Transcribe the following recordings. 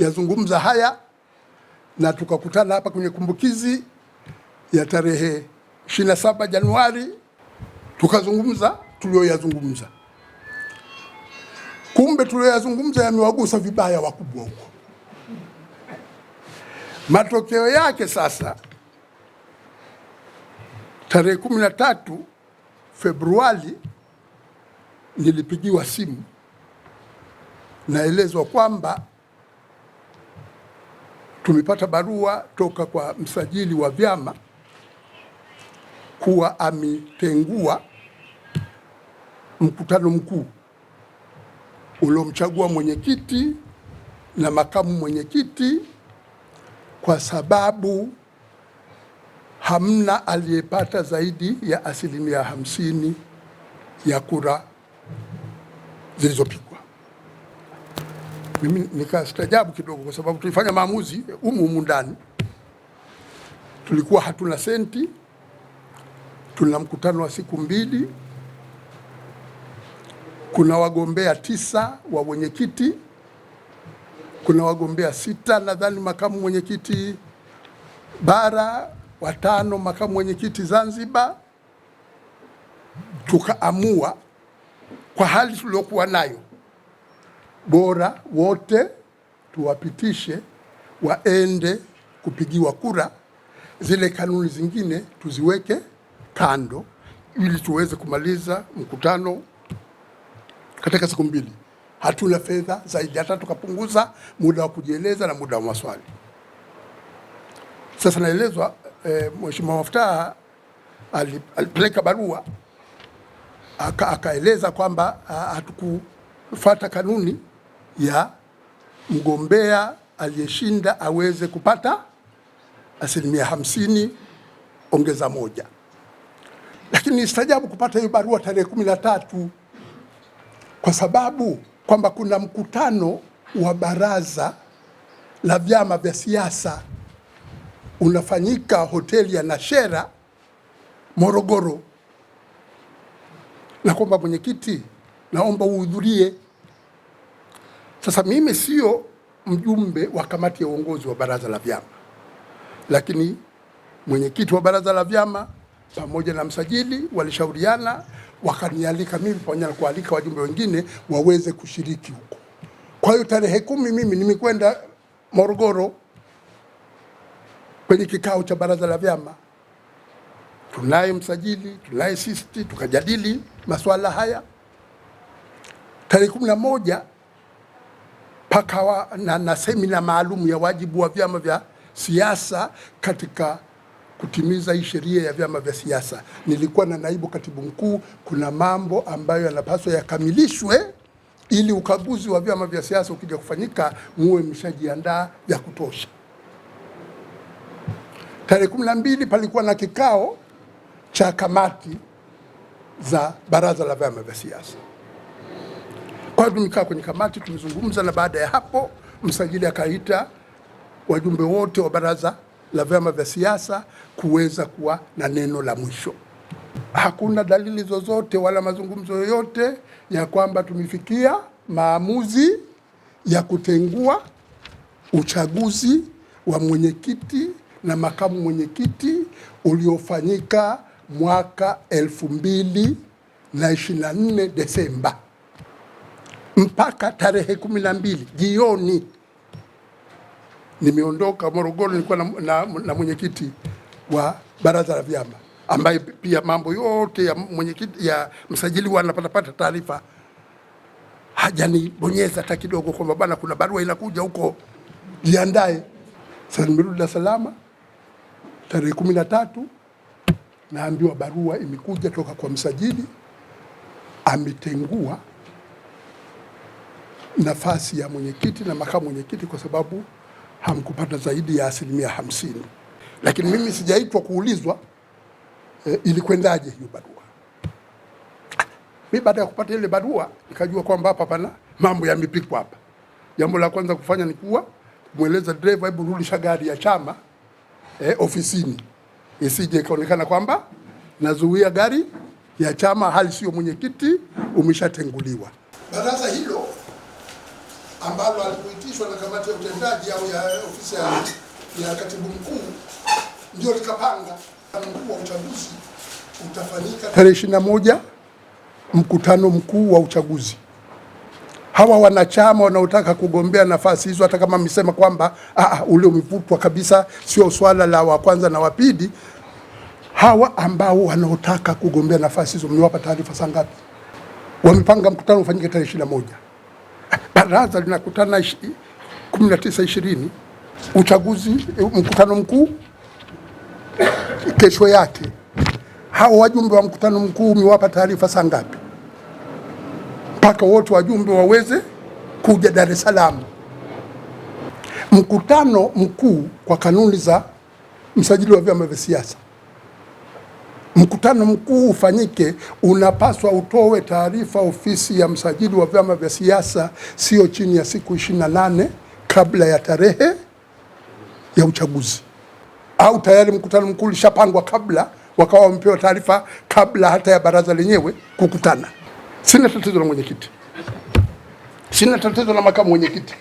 tuliyazungumza haya na tukakutana hapa kwenye kumbukizi ya tarehe 27 Januari tukazungumza tuliyoyazungumza. Kumbe tuliyoyazungumza yamewagusa vibaya wakubwa huko. Matokeo yake sasa, tarehe 13 Februari nilipigiwa simu, naelezwa kwamba tumepata barua toka kwa msajili wa vyama kuwa ametengua mkutano mkuu uliomchagua mwenyekiti na makamu mwenyekiti kwa sababu hamna aliyepata zaidi ya 50% ya kura zilizopigwa. Mimi nikastajabu kidogo, kwa sababu tulifanya maamuzi humu ndani. Tulikuwa hatuna senti, tuna mkutano wa siku 2, kuna wagombea 9 wa mwenyekiti, kuna wagombea 6 nadhani makamu mwenyekiti bara, 5 makamu mwenyekiti Zanzibar. Tukaamua kwa hali tuliyokuwa nayo, bora wote tuwapitishe waende kupigiwa kura, zile kanuni zingine tuziweke kando ili tuweze kumaliza mkutano katika siku 2. Hatuna fedha zaidi, hata tukapunguza muda wa kujieleza na muda wa maswali. Sasa naelezwa Mheshimiwa Maftaha alipeleka barua akaeleza kwamba hatukufuata kanuni ya mgombea aliyeshinda aweze kupata 50% ongeza 1. Lakini nistajabu kupata hiyo barua tarehe 13, kwa sababu kwamba kuna mkutano wa baraza la vyama vya siasa unafanyika hoteli ya Nashera Morogoro, na kwamba mwenyekiti, naomba uhudhurie. Sasa mimi sio mjumbe wa kamati ya uongozi wa baraza la vyama, lakini mwenyekiti wa baraza la vyama pamoja na msajili walishauriana, wakanialika mimi pamoja na kualika wajumbe wengine waweze kushiriki huko. Kwa hiyo tarehe 10 mimi nimekwenda Morogoro kwenye kikao cha baraza la vyama. Tunaye msajili, tunaye sisi, tukajadili masuala haya. Tarehe 11 pakawa na semina maalum ya wajibu wa vyama vya siasa katika kutimiza hii sheria ya vyama vya siasa. Nilikuwa na naibu katibu mkuu. Kuna mambo ambayo yanapaswa yakamilishwe ili ukaguzi wa vyama vya siasa ukija kufanyika muwe mshajiandaa ya kutosha. Tarehe 12 palikuwa na kikao cha kamati za baraza la vyama vya siasa. Kwa hiyo tumekaa kwenye kamati, tumezungumza, na baada ya hapo msajili akaita wajumbe wote wa baraza la vyama vya siasa kuweza kuwa na neno la mwisho. Hakuna dalili zozote wala mazungumzo yoyote ya kwamba tumefikia maamuzi ya kutengua uchaguzi wa mwenyekiti na makamu mwenyekiti uliofanyika mwaka 2024 Desemba. Mpaka tarehe 12 jioni nimeondoka Morogoro, nilikuwa na mwenyekiti wa baraza la vyama ambaye pia mambo yote ya mwenyekiti ya msajili wanapata taarifa. Hajanibonyeza hata kidogo kwamba bwana kuna barua inakuja huko, jiandae. Sasa nimerudi Dar es Salaam tarehe 13, naambiwa barua imekuja toka kwa msajili, ametengua nafasi ya mwenyekiti na makamu mwenyekiti kwa sababu hamkupata zaidi ya 50%. Lakini mimi sijaitwa kuulizwa ilikwendaje hiyo barua. Mimi baada ya kupata ile barua nikajua kwamba hapa pana mambo yamepikwa hapa. Jambo la kwanza kufanya ni kuwa kumweleza driver, hebu rudisha gari ya chama ofisini, isije ikaonekana kwamba nazuia gari ya chama hali sio mwenyekiti umeshatenguliwa. Baraza hilo ambalo alipoitishwa na kamati ya utendaji au ya ofisi ya katibu mkuu ndio likapanga mkuu wa uchaguzi utafanyika tarehe 21, mkutano mkuu wa uchaguzi. Hawa wanachama wanaotaka kugombea nafasi hizo, hata kama msema kwamba ule umevutwa kabisa, sio swala la wa kwanza na wa pili, hawa ambao wanaotaka kugombea nafasi hizo mliwapa taarifa saa ngapi? Wamepanga mkutano ufanyike tarehe 21. Baraza linakutana 19-20, uchaguzi mkutano mkuu kesho yake. Hao wajumbe wa mkutano mkuu mliwapa taarifa saa ngapi? Mpaka wote wajumbe waweze kuja Dar es Salaam. Mkutano mkuu kwa kanuni za msajili wa vyama vya siasa, mkutano mkuu ufanyike, unapaswa utoe taarifa ofisi ya msajili wa vyama vya siasa sio chini ya siku 28 kabla ya tarehe ya uchaguzi, au tayari mkutano mkuu ulishapangwa kabla, wakawa wamepewa taarifa kabla hata ya baraza lenyewe kukutana. Sina tatizo na mwenyekiti, sina tatizo na makamu mwenyekiti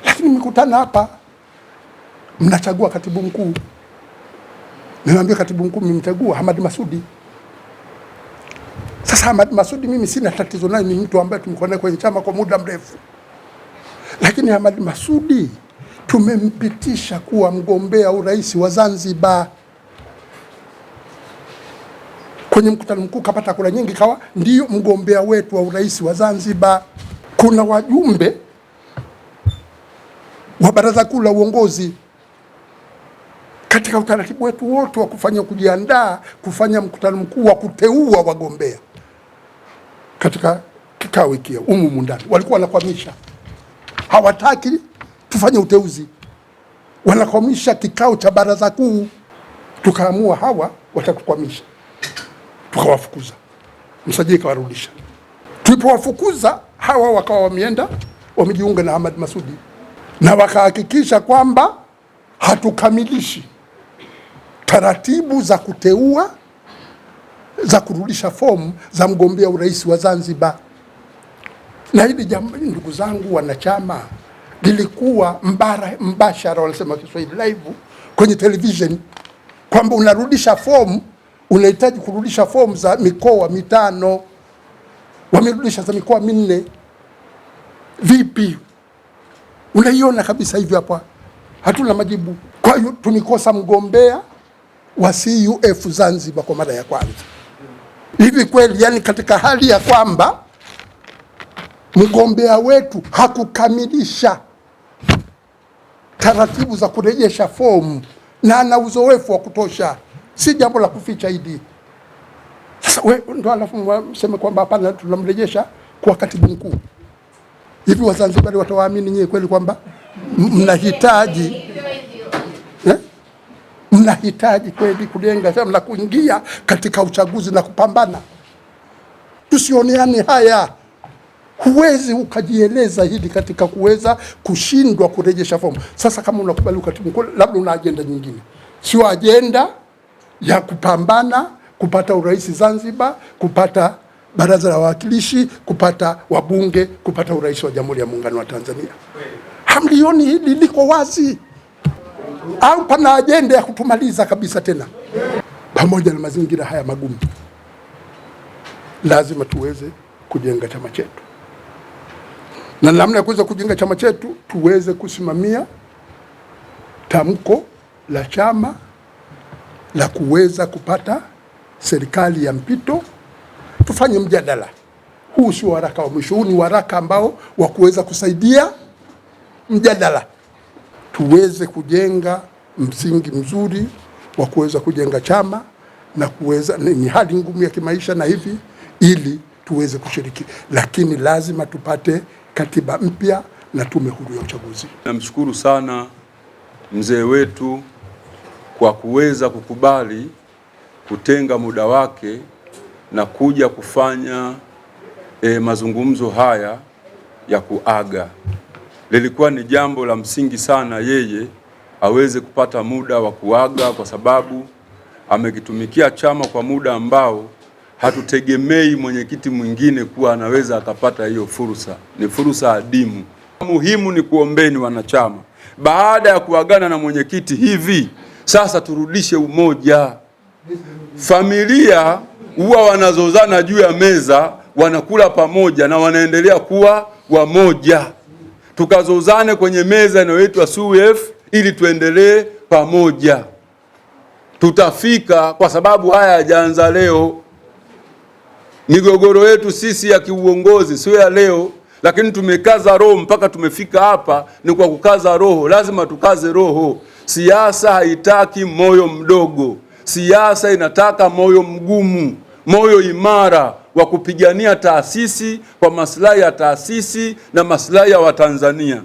lakini mkutana hapa, mnachagua katibu mkuu. Niwaambia katibu mkuu mmemchagua Hamad Masudi. Sasa Hamad Masudi mimi sina tatizo naye, ni mtu ambaye tumekuwa naye kwenye chama kwa muda mrefu, lakini Hamad Masudi tumempitisha kuwa mgombea urais wa Zanzibar. Kwenye mkutano mkuu kapata kura nyingi, kawa ndio mgombea wetu wa urais wa Zanzibar. Kuna wajumbe wa baraza kuu la uongozi. Katika utaratibu wetu wote wa kufanya kujiandaa kufanya mkutano mkuu wa kuteua wagombea, katika kikao hiki umumu ndani walikuwa wanakwamisha, hawataki tufanye uteuzi, wanakwamisha kikao cha baraza kuu. Tukaamua hawa watakukwamisha, tukawafukuza, msajili kawarudisha. Tulipowafukuza hawa wakawa wameenda wamejiunga na Hamad Masudi, na wakahakikisha kwamba hatukamilishi taratibu za kuteua za kurudisha fomu za mgombea urais wa Zanzibar. Na hili jambo, ndugu zangu wanachama, lilikuwa mbashara, wanasema Kiswahili, live kwenye television, kwamba unarudisha fomu, unahitaji kurudisha fomu za mikoa 5, wamerudisha za mikoa 4. Vipi? Unaiona kabisa hivi hapa, hatuna majibu. Kwa hiyo tunikosa mgombea wa CUF Zanzibar kwa mara ya kwanza. Hivi kweli, yani katika hali ya kwamba mgombea wetu hakukamilisha taratibu za kurejesha fomu na ana uzoefu wa kutosha, si jambo la kuficha hili. Sasa wewe ndo alafu mseme kwamba hapana tunamrejesha kwa katibu mkuu. Hivi Wazanzibari watawaamini nyie kweli kwamba mnahitaji mnahitaji kweli kulenga sema na kuingia katika uchaguzi na kupambana? Tusioneane haya. Huwezi ukajieleza hili katika kuweza kushindwa kurejesha fomu. Sasa kama unakubali ukatibu mkuu, labda una agenda nyingine, sio agenda ya kupambana kupata urais Zanzibar, kupata baraza la wawakilishi, kupata wabunge, kupata urais wa Jamhuri ya Muungano wa Tanzania. Hamlioni hili liko wazi? Au pana agenda ya kutumaliza kabisa tena? Pamoja na mazingira haya magumu, lazima tuweze kujenga chama chetu, na namna ya kuweza kujenga chama chetu tuweze kusimamia tamko la chama la kuweza kupata serikali ya mpito. Tufanye mjadala huu, sio waraka wa mwisho, huu ni waraka ambao wa kuweza kusaidia mjadala, tuweze kujenga msingi mzuri wa kuweza kujenga chama na kuweza, ni hali ngumu ya kimaisha na hivi, ili tuweze kushiriki, lakini lazima tupate katiba mpya na tume huru ya uchaguzi. Namshukuru sana mzee wetu kwa kuweza kukubali kutenga muda wake na kuja kufanya mazungumzo haya ya kuaga. Lilikuwa ni jambo la msingi sana yeye aweze kupata muda wa kuaga, kwa sababu amekitumikia chama kwa muda ambao hatutegemei mwenyekiti mwingine kuwa anaweza akapata hiyo fursa. Ni fursa adimu. Muhimu ni kuombeni wanachama, baada ya kuagana na mwenyekiti hivi sasa turudishe umoja. Familia huwa wanazozana juu ya meza, wanakula pamoja na wanaendelea kuwa wamoja. Tukazozane kwenye meza inayoitwa SUEF ili tuendelee pamoja. Tutafika, kwa sababu haya hayajaanza leo. Migogoro yetu sisi ya kiuongozi sio ya leo, lakini tumekaza roho mpaka tumefika hapa. Ni kwa kukaza roho, lazima tukaze roho. Siasa haitaki moyo mdogo, siasa inataka moyo mgumu, moyo imara wa kupigania taasisi kwa maslahi ya taasisi na maslahi ya Watanzania.